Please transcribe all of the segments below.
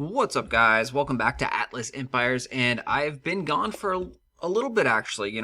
What's up, guys? Welcome back to Atlas Empires, and I've been gone for a little bit, actually.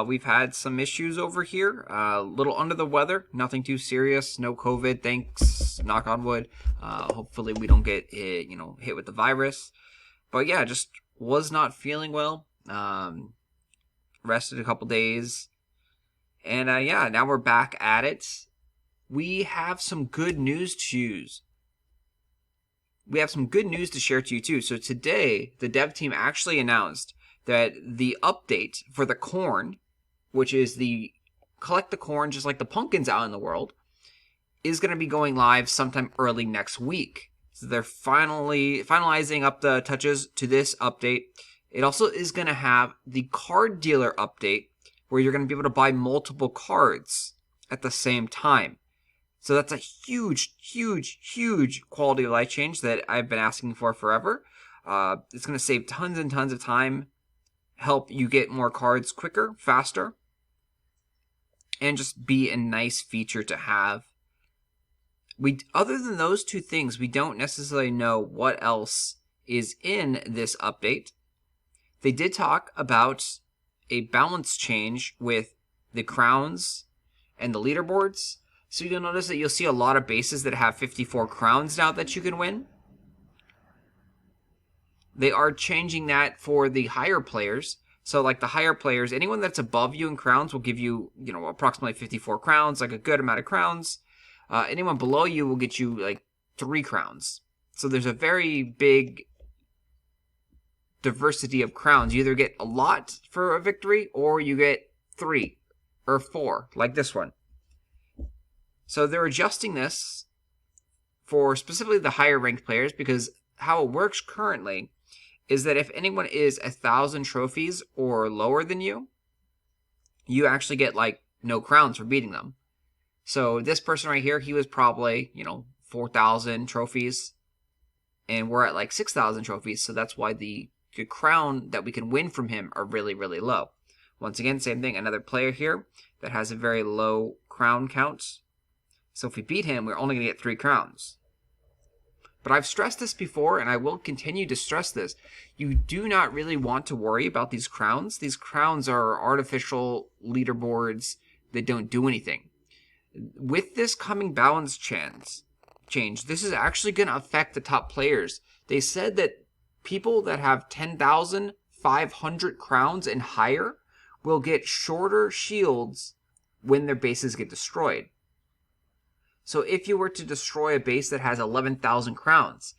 We've had some issues over here, a little under the weather, nothing too serious, no COVID, thanks, knock on wood. Hopefully we don't get hit with the virus. But yeah, just was not feeling well. Rested a couple days, and yeah, now we're back at it. We have some good news to use. We have some good news to share to you too. So today, the dev team actually announced that the update for the corn, which is the collect the corn just like the pumpkins out in the world, is going to be going live sometime early next week. So they're finally finalizing up the touches to this update. It also is going to have the card dealer update where you're going to be able to buy multiple cards at the same time. So that's a huge, huge, huge quality of life change that I've been asking for forever. It's going to save tons and tons of time, help you get more cards quicker, faster, and just be a nice feature to have. Other than those two things, we don't necessarily know what else is in this update. They did talk about a balance change with the crowns and the leaderboards. So you'll notice that you'll see a lot of bases that have 54 crowns now that you can win. They are changing that for the higher players. So like the higher players, anyone that's above you in crowns will give you, approximately 54 crowns, like a good amount of crowns. Anyone below you will get you like 3 crowns. So there's a very big diversity of crowns. You either get a lot for a victory or you get 3 or 4, like this one. So they're adjusting this for specifically the higher ranked players because how it works currently is that if anyone is 1,000 trophies or lower than you, you actually get like no crowns for beating them. So this person right here, he was probably, 4,000 trophies and we're at like 6,000 trophies. So that's why the crown that we can win from him are really, really low. Once again, same thing. Another player here that has a very low crown count. So if we beat him, we're only going to get 3 crowns. But I've stressed this before, and I will continue to stress this. You do not really want to worry about these crowns. These crowns are artificial leaderboards that don't do anything. With this coming balance change, this is actually going to affect the top players. They said that people that have 10,500 crowns and higher will get shorter shields when their bases get destroyed. So if you were to destroy a base that has 11,000 crowns,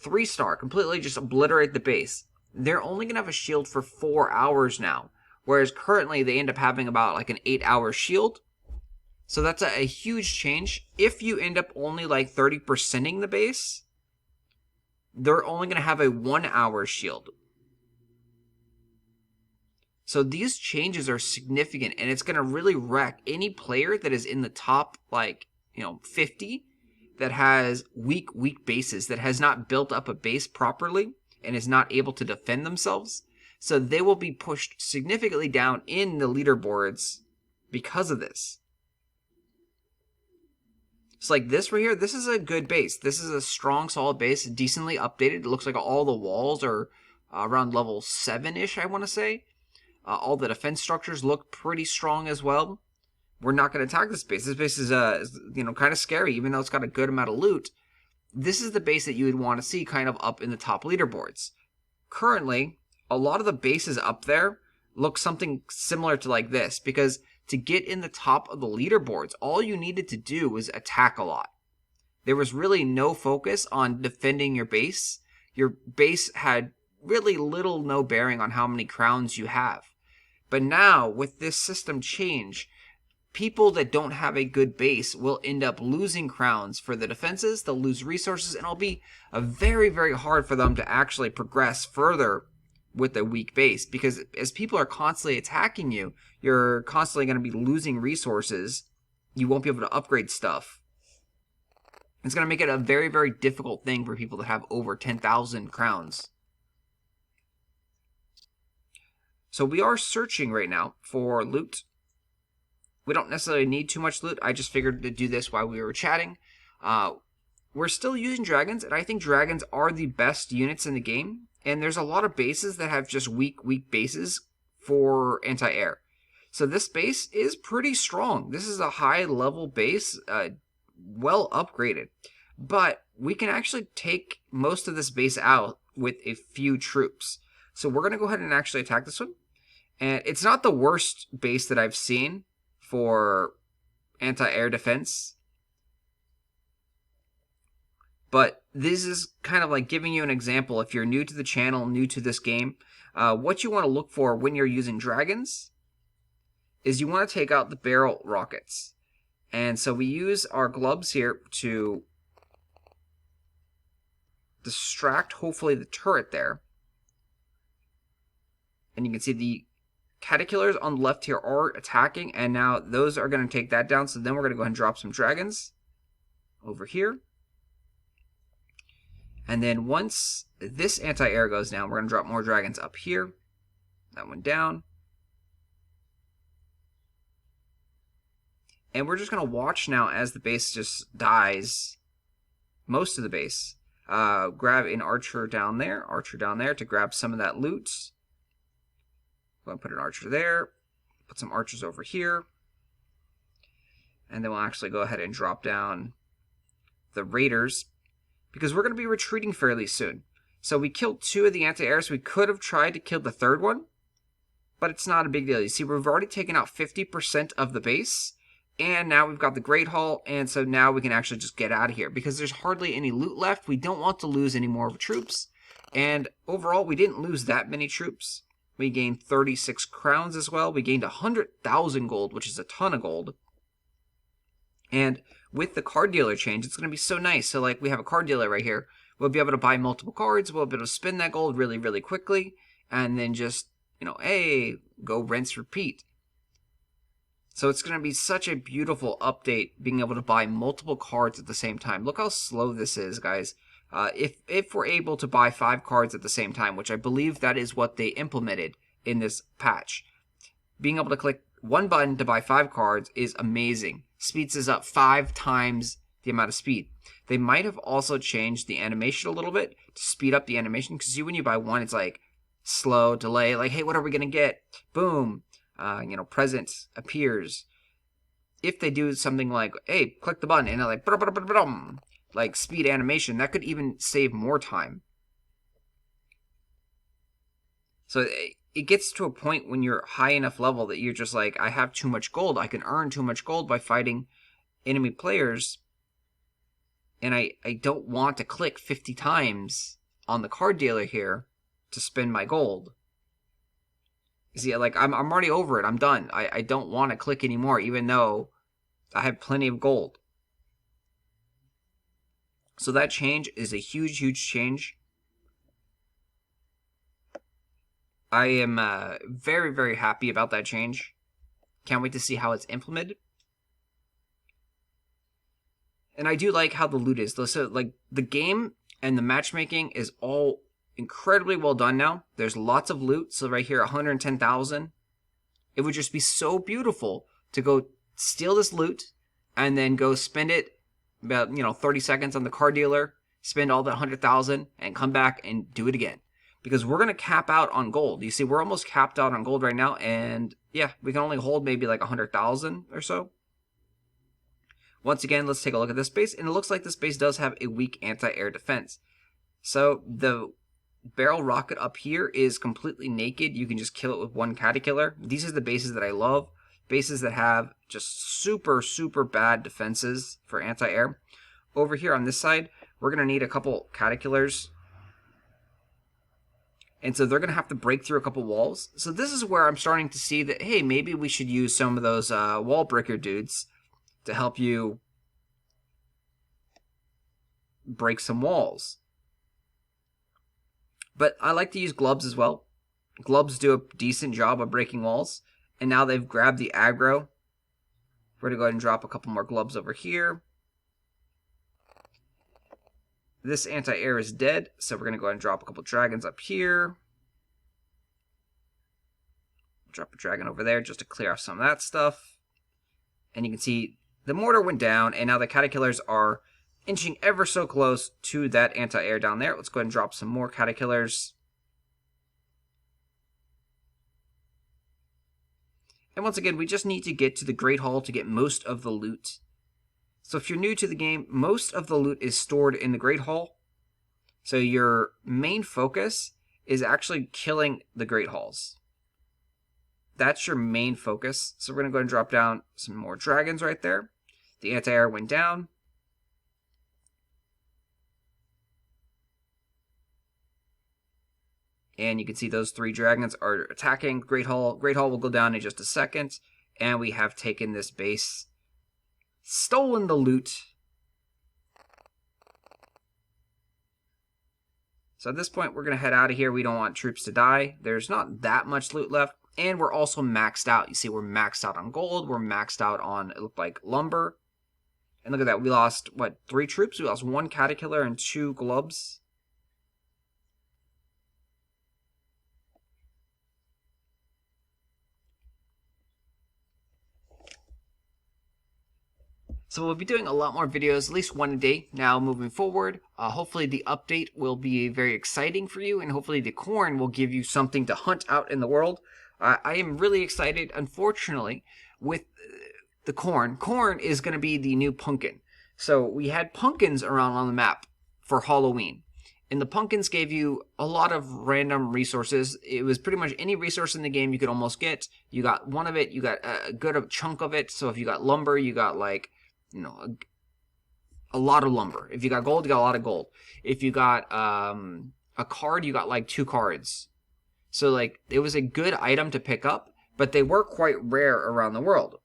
3-star, completely just obliterate the base, they're only going to have a shield for 4 hours now. Whereas currently they end up having about like an 8-hour shield. So that's a huge change. If you end up only like 30%ing the base, they're only going to have a 1-hour shield. So these changes are significant and it's going to really wreck any player that is in the top 50 that has weak bases, that has not built up a base properly and is not able to defend themselves. So they will be pushed significantly down in the leaderboards because of this. So like this right here, this is a good base. This is a strong, solid base, decently updated. It looks like all the walls are around level 7-ish, I want to say. All the defense structures look pretty strong as well. We're not going to attack this base. This base is kind of scary, even though it's got a good amount of loot. This is the base that you would want to see kind of up in the top leaderboards. Currently, a lot of the bases up there look something similar to like this, because to get in the top of the leaderboards, all you needed to do was attack a lot. There was really no focus on defending your base. Your base had really little, no bearing on how many crowns you have. But now, with this system change, people that don't have a good base will end up losing crowns for the defenses. They'll lose resources, and it'll be very, very hard for them to actually progress further with a weak base. Because as people are constantly attacking you, you're constantly going to be losing resources. You won't be able to upgrade stuff. It's going to make it a very, very difficult thing for people that have over 10,000 crowns. So we are searching right now for loot. We don't necessarily need too much loot. I just figured to do this while we were chatting. we're still using dragons, and I think dragons are the best units in the game. And there's a lot of bases that have just weak bases for anti-air. So this base is pretty strong. This is a high-level base, well upgraded. But we can actually take most of this base out with a few troops. So we're going to go ahead and actually attack this one. And it's not the worst base that I've seen for anti-air defense. But this is kind of like giving you an example. If you're new to the channel, new to this game, what you want to look for when you're using dragons is you want to take out the barrel rockets. And so we use our gloves here to distract, hopefully, the turret there. And you can see the caterpillars on the left here are attacking, and now those are going to take that down. So then we're going to go ahead and drop some dragons over here. And then once this anti-air goes down, we're going to drop more dragons up here. That one down. And we're just going to watch now as the base just dies. Most of the base. Grab an archer down there to grab some of that loot. Go and put an archer there. Put some archers over here. And then we'll actually go ahead and drop down the raiders, because we're going to be retreating fairly soon. So we killed 2 of the anti-airs. We could have tried to kill the 3rd one, but it's not a big deal. You see, we've already taken out 50% of the base, and now we've got the Great Hall, and so now we can actually just get out of here, because there's hardly any loot left. We don't want to lose any more troops, and overall, we didn't lose that many troops. We gained 36 crowns as well. We gained 100,000 gold, which is a ton of gold. And with the card dealer change, it's going to be so nice. So like we have a card dealer right here. We'll be able to buy multiple cards. We'll be able to spend that gold really, really quickly. And then just, hey, go rinse, repeat. So it's going to be such a beautiful update, being able to buy multiple cards at the same time. Look how slow this is, guys. If we're able to buy 5 cards at the same time, which I believe that is what they implemented in this patch, being able to click one button to buy 5 cards is amazing. Speeds us up 5 times the amount of speed. They might have also changed the animation a little bit to speed up the animation, because when you buy one, it's like slow, delay, like, hey, what are we going to get? Boom, present appears. If they do something like, hey, click the button, and they're like speed animation, that could even save more time. So it gets to a point when you're high enough level that you're just like, I have too much gold. I can earn too much gold by fighting enemy players. And I don't want to click 50 times on the card dealer here to spend my gold. See, like, I'm already over it. I'm done. I don't want to click anymore, even though I have plenty of gold. So that change is a huge, huge change. I am very, very happy about that change. Can't wait to see how it's implemented. And I do like how the loot is. So, like, the game and the matchmaking is all incredibly well done now. There's lots of loot. So right here, 110,000. It would just be so beautiful to go steal this loot and then go spend it about, 30 seconds on the car dealer, spend all that 100,000 and come back and do it again. Because we're going to cap out on gold. You see, we're almost capped out on gold right now. And yeah, we can only hold maybe like 100,000 or so. Once again, let's take a look at this base. And it looks like this base does have a weak anti-air defense. So the barrel rocket up here is completely naked. You can just kill it with one caterpillar. These are the bases that I love. Bases that have just super, super bad defenses for anti-air. Over here on this side, we're going to need a couple caterpillars. And so they're going to have to break through a couple walls. So this is where I'm starting to see that, hey, maybe we should use some of those wall breaker dudes to help you break some walls. But I like to use globs as well. Globs do a decent job of breaking walls. And now they've grabbed the aggro. We're going to go ahead and drop a couple more globs over here. This anti-air is dead, so we're going to go ahead and drop a couple dragons up here. Drop a dragon over there just to clear off some of that stuff. And you can see the mortar went down, and now the caterpillars are inching ever so close to that anti-air down there. Let's go ahead and drop some more caterpillars. And once again, we just need to get to the Great Hall to get most of the loot. So if you're new to the game, most of the loot is stored in the Great Hall. So your main focus is actually killing the Great Halls. That's your main focus. So we're going to go ahead and drop down some more dragons right there. The anti-air went down. And you can see those 3 dragons are attacking Great Hall. Great Hall will go down in just a second. And we have taken this base. Stolen the loot. So at this point, we're going to head out of here. We don't want troops to die. There's not that much loot left. And we're also maxed out. You see, we're maxed out on gold. We're maxed out on, it looked like, lumber. And look at that. We lost, what, 3 troops? We lost 1 caterpillar and 2 globs. So we'll be doing a lot more videos, at least 1 a day now moving forward. Hopefully the update will be very exciting for you, and hopefully the corn will give you something to hunt out in the world. I am really excited, unfortunately, with the corn. Corn is going to be the new pumpkin. So we had pumpkins around on the map for Halloween. And the pumpkins gave you a lot of random resources. It was pretty much any resource in the game you could almost get. You got one of it, you got a good chunk of it. So if you got lumber, you got like, you know, a lot of lumber. If you got gold, you got a lot of gold. If you got a card, you got like 2 cards. So like it was a good item to pick up, but they were quite rare around the world.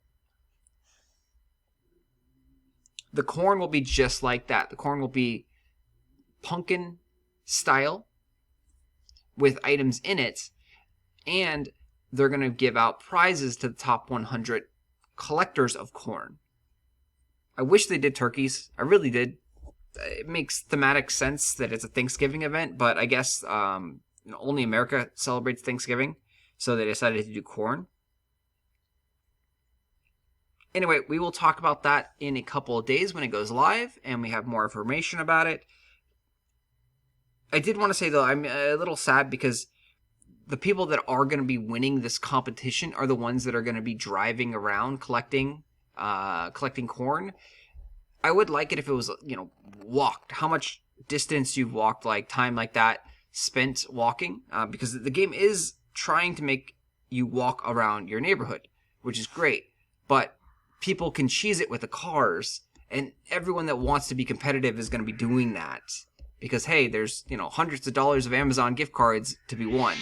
The corn will be just like that. The corn will be pumpkin style with items in it, and they're going to give out prizes to the top 100 collectors of corn. I wish they did turkeys. I really did. It makes thematic sense that it's a Thanksgiving event, but I guess only America celebrates Thanksgiving, so they decided to do corn. Anyway, we will talk about that in a couple of days when it goes live, and we have more information about it. I did want to say, though, I'm a little sad because the people that are going to be winning this competition are the ones that are going to be driving around collecting corn. I would like it if it was, walked. How much distance you've walked, like time like that spent walking, because the game is trying to make you walk around your neighborhood, which is great. But people can cheese it with the cars, and everyone that wants to be competitive is going to be doing that. Because, hey, there's, hundreds of dollars of Amazon gift cards to be won.